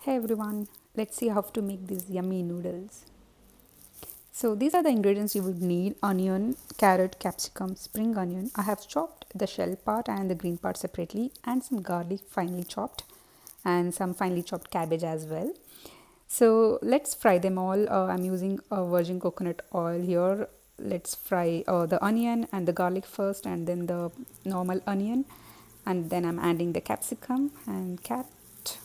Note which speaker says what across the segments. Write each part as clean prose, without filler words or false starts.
Speaker 1: Hey everyone, let's see how to make these yummy noodles. So these are the ingredients you would need: onion, carrot, capsicum, spring onion. I have chopped the shell part and the green part separately, and some garlic finely chopped, and some finely chopped cabbage as well. So let's fry them all. I'm using virgin coconut oil here. Let's fry the onion and the garlic first, and then the normal onion, and then I'm adding the capsicum and carrot.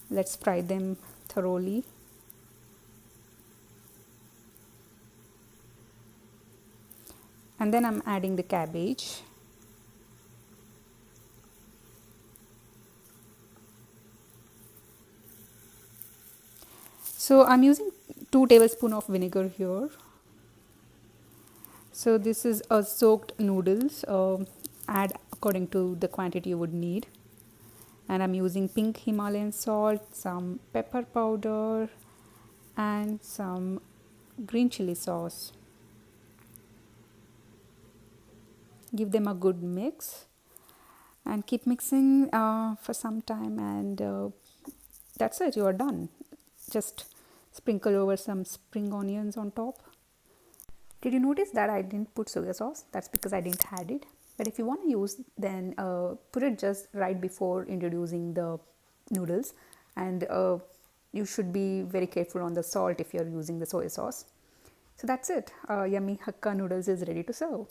Speaker 1: Let's fry them thoroughly. And then I'm adding the cabbage. So I'm using 2 tablespoons of vinegar here. So this is a soaked noodles. Add according to the quantity you would need. And I'm using pink Himalayan salt, some pepper powder, and some green chili sauce. Give them a good mix and keep mixing for some time, and that's it, you are done. Just sprinkle over some spring onions on top. Did you notice that I didn't put soya sauce? That's because I didn't had it. But if you want to use, then put it just right before introducing the noodles, and you should be very careful on the salt if you're using the soya sauce. So that's it. Yummy Hakka noodles is ready to serve.